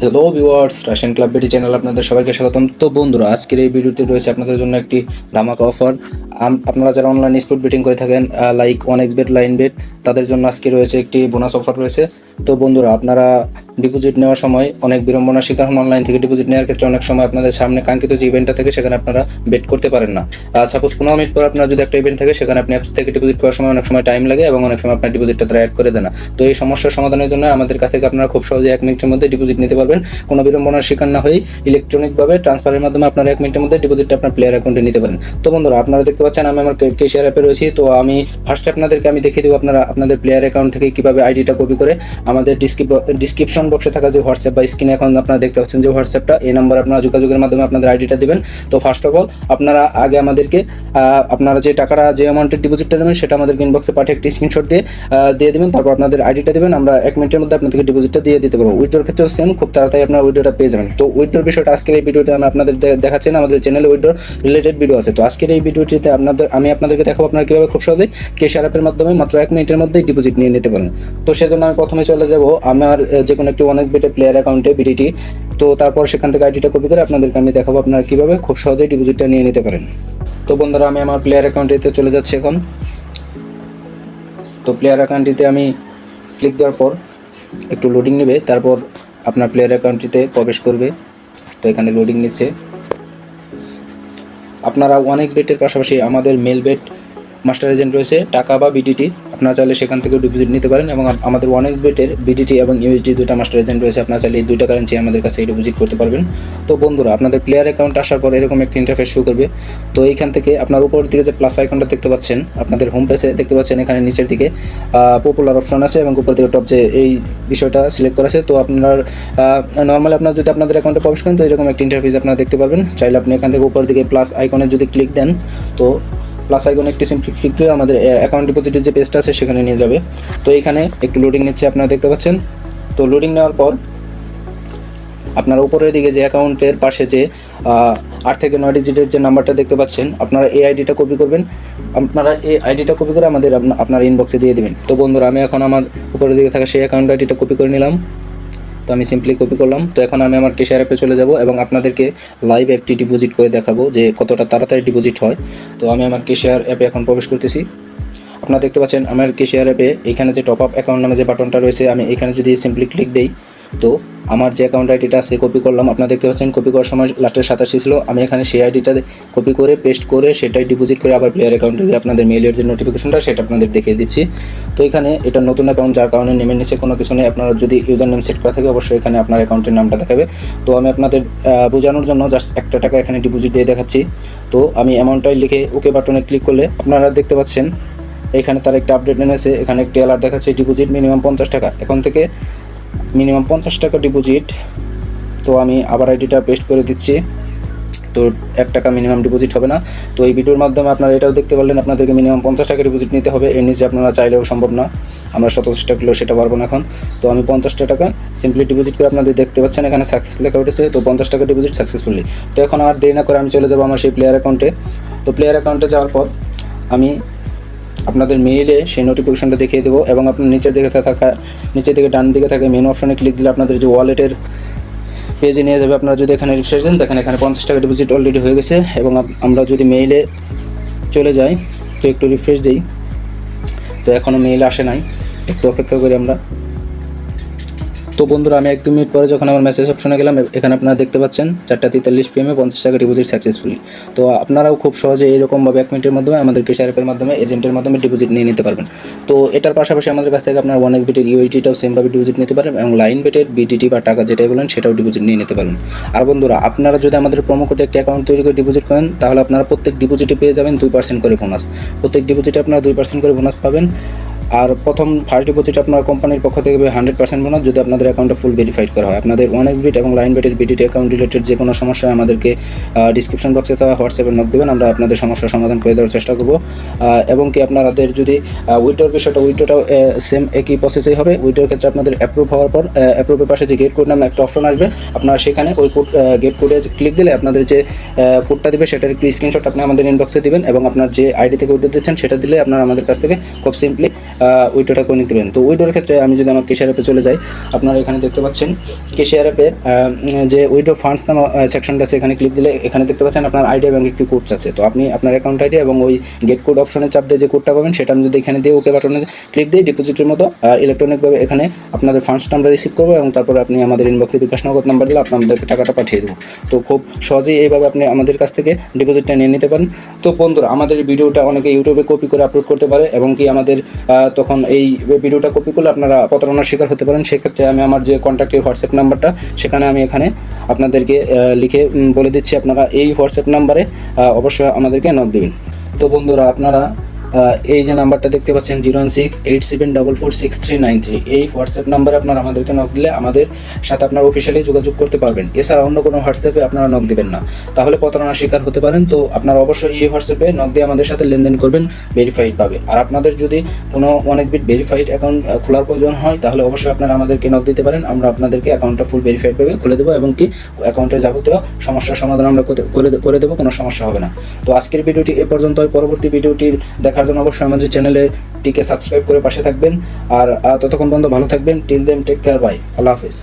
Hello viewers, Russian club BD channel আপনাদের সবাইকে স্বাগতম। তো বন্ধুরা, আজকের এই ভিডিওতে রয়েছে আপনাদের জন্য একটি ধামাকা অফার। আপনারা যারা অনলাইন স্পোর্ট বেটিং করে থাকেন, লাইক অনেক্স বেট, লাইন বেট, তাদের জন্য আজকে রয়েছে একটি বোনাস অফার রয়েছে। তো বন্ধুরা, আপনারা ডিপোজিট নেওয়ার সময় অনেক বিড়ম্বনার শিকার হন। অনলাইন থেকে ডিপোজিট নেওয়ার ক্ষেত্রে অনেক সময় আপনাদের সামনে কাঙ্ক্ষিত যে ইভেন্টটা থাকে সেখানে আপনারা বেট করতে পারেন না। সাপোজ 15 মিনিট পর আপনার যদি একটা ইভেন্ট থাকে, সেখানে আপনি অ্যাপস থেকে ডিপোজিট করার সময় অনেক সময় টাইম লাগে এবং অনেক সময় আপনার ডিপোজিটটা তারা অ্যাড করে দেয় না। তো এই সমস্যার সমাধানের জন্য আমাদের কাছ থেকে আপনারা খুব সহজে 1 মিনিটের মধ্যে ডিপোজিট নিতে পারবেন। কোনো বিড়ম্বনার শিকার না হয়ে ইলেকট্রনিকভাবে ট্রান্সফারের মাধ্যমে আপনারা 1 মিনিটের মধ্যে ডিপোজিটটা আপনার প্লেয়ার অ্যাকাউন্টে নিতে পারেন। তো বন্ধুরা, আপনারা দেখতে পাচ্ছেন আমি আমার কেশিয়ার অ্যাপে রয়েছি। তো আমি ফার্স্টে আপনাদেরকে দেখিয়ে দেবো আপনাদের প্লেয়ার অ্যাকাউন্ট থেকে কীভাবে আইডিটা কপি করে আমাদের ডিসক্রিপশন বক্সে থাকা যে হোয়াটসঅ্যাপ বা স্ক্রিনে এখন আপনারা দেখতে পাচ্ছেন যে হোয়াটসঅ্যাপটা, এই নাম্বার আপনারা যোগাযোগের মাধ্যমে আপনাদের আইডিটা দিবেন। তো ফার্স্ট অফ অল আপনারা আগে আমাদেরকে আপনারা যে টাকাটা যে অ্যামাউন্টের ডিপোজিটটা দেবেন সেটা আমাদের ইনবক্সে পাঠিয়ে একটি স্ক্রিনশট দিয়ে দেবেন। তারপর আপনাদের আইডিটা দেবেন, আমরা 1 মিনিটের মধ্যে আপনাদেরকে ডিপোজিটটা দিয়ে দিতে পারবো। উইথড্রোর ক্ষেত্রেও সেম, খুব তাড়াতাড়ি আপনারা উইথড্রোটা পেয়ে যাবেন। তো উইথড্রোর বিষয়টা আজকের এই ভিডিওতে আমি আপনাদের দেখাচ্ছি না, আমাদের চ্যানেলে উইথড্রোর রিলেটেড ভিডিও আছে। তো আজকের এই ভিডিওটিতে আমি আপনাদেরকে দেখাবো আপনারা কীভাবে খুব সহজেই কেশিয়ার অ্যাপের মাধ্যমে মাত্র 1 মিনিটের মধ্যেই ডিপোজিট নিয়ে নিতে পারেন। তো সেজন্য আমি প্রথমে চলে যাব আমার যে কোনো একটি অনেক বেটের প্লেয়ার অ্যাকাউন্টে বিডিটি। তো তারপর সেখান থেকে আইডিটা কপি করে আপনাদেরকে আমি দেখাবো আপনারা কীভাবে খুব সহজেই ডিপোজিটটা নিয়ে নিতে পারেন। তো বন্ধুরা, আমি আমার প্লেয়ার অ্যাকাউন্টেতে চলে যাচ্ছি এখন। তো প্লেয়ার অ্যাকাউন্টটিতে আমি ক্লিক দেওয়ার পর একটু লোডিং নেবে, তারপর আপনার প্লেয়ার অ্যাকাউন্টটিতে প্রবেশ করবে। তো এখানে লোডিং নিচ্ছে। আপনারা অনেক বেটের পাশাপাশি আমাদের মেল বেট মাস্টার এজেন্ট রয়েছে টাকা বা বিডিটি, আপনারা চাইলে সেখান থেকেও ডিপোজিট নিতে পারেন। এবং আমাদের অনেক বেটের বিডিটি এবং ইউএসডি দুইটা মাস্টার এজেন্ট রয়েছে, আপনারা চাইলে এই দুইটা কারেন্সি আমাদের কাছে ডিপোজিট করতে পারবেন। তো বন্ধুরা, আপনাদের প্লেয়ার অ্যাকাউন্ট আসার পর এরকম একটা ইন্টারফেস শো করবে। তো এইখান থেকে আপনার উপর দিকে যে প্লাস আইকনটা দেখতে পাচ্ছেন, আপনাদের হোম পেজে দেখতে পাচ্ছেন এখানে নিচের দিকে পপুলার অপশন আছে এবং উপর দিকে টপ যে এই বিষয়টা সিলেক্ট করা আছে। তো আপনার নর্মালি আপনার যদি আপনাদের অ্যাকাউন্টে প্রবেশ করেন তো এরকম একটা ইন্টারফেস আপনারা দেখতে পারবেন। চাইলে আপনি এখান থেকে উপর দিকে প্লাস আইকনে যদি ক্লিক দেন, তো প্লাস আইকনে একটি সিম্পলি ক্লিক করে আমাদের অ্যাকাউন্ট ডিপোজিটের যে পেজটা আছে সেখানে নিয়ে যাবে। তো এইখানে একটু লোডিং নিচ্ছে, আপনারা দেখতে পাচ্ছেন। তো লোডিং নেওয়ার পর আপনারা উপরের দিকে যে অ্যাকাউন্টের পাশে যে 8 থেকে 9 ডিজিটের যে নাম্বারটা দেখতে পাচ্ছেন, আপনারা এই আইডিটা কপি করবেন। আপনারা এই আইডিটা কপি করে আমাদের আপনার ইনবক্সে দিয়ে দেবেন। তো বন্ধুরা, আমি এখন আমার উপরের দিকে থাকা সেই অ্যাকাউন্ট আইডিটা কপি করে নিলাম। তো আমি সিম্পলি কপি করলাম। তো এখন আমি আমার কেশিয়ার অ্যাপে চলে যাব এবং আপনাদেরকে লাইভ একটি ডিপোজিট করে দেখাবো যে কতটা তাড়াতাড়ি ডিপোজিট হয়। তো আমি আমার কেশিয়ার অ্যাপে এখন প্রবেশ করতেছি। আপনারা দেখতে পাচ্ছেন আমার কেশিয়ার অ্যাপে এখানে যে টপ আপ অ্যাকাউন্ট নামে যে বাটনটা রয়েছে, আমি এখানে যদি সিম্পলি ক্লিক দেই, তো আমার যে অ্যাকাউন্ট আইডিটা আছে কপি করলাম। আপনারা দেখতে পাচ্ছেন কপি করার সময় লাস্টের 87 ছিল। আমি এখানে সেই আইডিটা কপি করে পেস্ট করে সেটাই ডিপোজিট করে আবার প্লেয়ার অ্যাকাউন্টে গিয়ে আপনাদের মেইলের যে নোটিফিকেশনটা সেটা আপনাদের দেখিয়ে দিচ্ছি। তো এখানে এটা নতুন অ্যাকাউন্ট, যার কারণে নেমের নিচে কোনো কিছু নেই। আপনারা যদি ইউজার নেম সেট করা থাকে অবশ্যই এখানে আপনার অ্যাকাউন্টের নামটা দেখাবে। তো আমি আপনাদের বোঝানোর জন্য জাস্ট 1 টাকা এখানে ডিপোজিট দিয়ে দেখাচ্ছি। তো আমি অ্যামাউন্টটাই লিখে ওকে বাটনে ক্লিক করলে আপনারা দেখতে পাচ্ছেন এখানে তার একটা আপডেট এনেছে। এখানে একটি অ্যালার্ট দেখাচ্ছে ডিপোজিট মিনিমাম 50 টাকা। এখন থেকে মিনিমাম 50 টাকা ডিপোজিট। তো আমি আবার আইডিটা পেস্ট করে দিচ্ছি। তো 1 টাকা মিনিমাম ডিপোজিট হবে না। তো এই ভিডিওর মাধ্যমে আপনারা এটাও দেখতে পারলেন আপনাদেরকে মিনিমাম 50 টাকা ডিপোজিট নিতে হবে। এর নিচে আপনারা চাইলেও সম্ভব না, আমরা শত চেষ্টা করলেও সেটা পারবো না এখন। তো আমি 50 টাকা সিম্পলি ডিপোজিট করে আপনাদের দেখতে পাচ্ছেন এখানে সাকসেস লেখা উঠেছে। তো 50 টাকা ডিপোজিট সাকসেসফুলি। তো এখন আর দেরি না করে আমি চলে যাবো আমার সেই প্লেয়ার অ্যাকাউন্টে। তো প্লেয়ার অ্যাকাউন্টে যাওয়ার পর আমি আপনাদের মেইলে সেই নোটিফিকেশনটা দেখিয়ে দেবো এবং আপনার নিচের দিকে ডান দিকে থাকে মেনু অপশনে ক্লিক দিলে আপনাদের যে ওয়ালেটের পেজে নিয়ে যাবে। আপনারা যদি এখানে রিফ্রেশ দেন দেখেন এখানে 50 টাকা ডিপোজিট অলরেডি হয়ে গেছে। এবং আমরা যদি মেইলে চলে যাই, তো একটু রিফ্রেশ দিই, তো এখনও মেইল আসে নাই, একটু অপেক্ষা করি আমরা। তো বন্ধুরা, আমি 1-2 মিনিট পরে যখন আমার মেসেজ অপশনে গেলাম, এখানে আপনারা দেখতে পাচ্ছেন 4:43 PM 50 টাকা ডিপোজিট সাকসেসফুলি। তো আপনারাও খুব সহজে এইরকমভাবে 1 মিনিটের মাধ্যমে আমাদের কেশিয়ার অ্যাপের মাধ্যমে এজেন্টের মাধ্যমে ডিপোজিট নিয়ে নিতে পারবেন। তো এটার পাশাপাশি আমাদের কাছ থেকে আপনার অনেক বেটের ইউএসডিটাও সেমভাবে ডিপোজিট নিতে পারেন এবং লাইন বেটের বিডিটি বা টাকা যেটাই বলেন সেটাও ডিপোজিট নিয়ে নিতে পারবেন। আর বন্ধুরা, আপনারা যদি আমাদের প্রোমো কোডে একটি অ্যাকাউন্ট তৈরি করে ডিপোজিট করেন তাহলে আপনারা প্রত্যেক ডিপোজিটে পেয়ে যাবেন 2% করে বোনাস। প্রত্যেক ডিপোজিটে আপনারা 2% করে বোনাস পাবেন। আর প্রথম ফার্স্ট ডিপোজিট আপনার কোম্পানির পক্ষ থেকে 100% বোনাস যদি আপনাদের অ্যাকাউন্টে ফুল ভেরিফাইড করা হয়। আপনাদের অনেক বিট এবং লাইন বেটের বিডিটি অ্যাকাউন্ট রিলেটেড যে কোনো সমস্যায় আমাদেরকে ডিসক্রিপশন বক্সে থাকা হোয়াটসঅ্যাপে নক দেবেন, আমরা আপনাদের সমস্যার সমাধান করে দেওয়ার চেষ্টা করব। এবং কি আপনাদের যদি উইথড্রোর বিষয়টা, উইথড্রোটাও সেম একই প্রসেসেই হবে। উইথড্রোর ক্ষেত্রে আপনাদের অ্যাপ্রুভ হওয়ার পর অ্যাপ্রুভের পাশে যে গেট কোড নামে একটা অপশন আসবে, আপনারা সেখানে ওই কোড গেট কোডে ক্লিক দিলে আপনাদের যে কোডটা দেবে সেটার একটু স্ক্রিনশট আপনি আমাদের ইনবক্সে দিবেন এবং আপনার যে আইডি থেকে উইথড্রো দিচ্ছেন সেটা দিলে আপনারা আমাদের কাছ থেকে খুব সিম্পলি উইড্রোটা করে নিতে পারেন। তো উইড্রোর ক্ষেত্রে আমি যদি আমার ক্যাশিয়ার অ্যাপে চলে যাই, আপনারা এখানে দেখতে পাচ্ছেন ক্যাশিয়ার অ্যাপের যে উইড্রো ফান্ডস নামে সেকশনটা আছে, এখানে ক্লিক দিলে এখানে দেখতে পাচ্ছেন আপনার আইডি এবং একটি কোড আছে। তো আপনি আপনার অ্যাকাউন্ট আইডি এবং ওই গেট কোড অপশনে চাপ দিয়ে যে কোডটা পাবেন সেটা আমি যদি এখানে দিয়ে ওকে বাটনে ক্লিক দিই, ডিপোজিটের মতো ইলেকট্রনিকভাবে এখানে আপনাদের ফান্ডসটা আমরা রিসিভ করবো এবং তারপরে আপনি আমাদের ইনবক্সে বিকাশ নগদ নাম্বার দিলে আপনাদেরকে টাকাটা পাঠিয়ে দেবো। তো খুব সহজেই এইভাবে আপনি আমাদের কাছ থেকে ডিপোজিটটা নিয়ে নিতে পারেন। তো বন্ধুরা, আমাদের এই ভিডিওটা অনেকে ইউটিউবে কপি করে আপলোড করতে পারে এবং কি আমাদের তখন এই ভিডিওটা কপি করলে আপনারা প্রতারণার শিকার হতে পারেন। সেক্ষেত্রে আমি আমার যে কন্ট্যাক্টের হোয়াটসঅ্যাপ নাম্বারটা সেখানে আমি এখানে আপনাদেরকে লিখে বলে দিচ্ছি, আপনারা এই হোয়াটসঅ্যাপ নাম্বারে অবশ্যই আমাদেরকে নক দেবেন। তো বন্ধুরা, আপনারা এই যে নাম্বারটা দেখতে পাচ্ছেন 01687446393, এই হোয়াটসঅ্যাপ নাম্বারে আপনারা আমাদেরকে নক দিলে আমাদের সাথে আপনারা অফিসিয়ালি যোগাযোগ করতে পারবেন। এছাড়া অন্য কোনো হোয়াটসঅ্যাপে আপনারা নক দেবেন না, তাহলে প্রতারণার শিকার হতে পারেন। তো আপনারা অবশ্যই এই হোয়াটসঅ্যাপে নক দিয়ে আমাদের সাথে লেনদেন করবেন, ভেরিফাইড পাবে। আর আপনাদের যদি কোনো অনেকবিট ভেরিফাইড অ্যাকাউন্ট খোলার প্রয়োজন হয় তাহলে অবশ্যই আপনারা আমাদেরকে নক দিতে পারেন, আমরা আপনাদেরকে অ্যাকাউন্টটা ফুল ভেরিফাইড পাবে খুলে দেবো এবং কি অ্যাকাউন্টের যাবতীয় সমস্যার সমাধান আমরা করে দেবো, কোনো সমস্যা হবে না। তো আজকের ভিডিওটি এ পর্যন্তই। পরবর্তী ভিডিওটি দেখার জন্য অবশ্যই আমাদের চ্যানেলটিকে সাবস্ক্রাইব করে পাশে থাকবেন। আর ততক্ষণ পর্যন্ত ভালো থাকবেন। Till then take care, bye, আল্লাহ হাফেজ।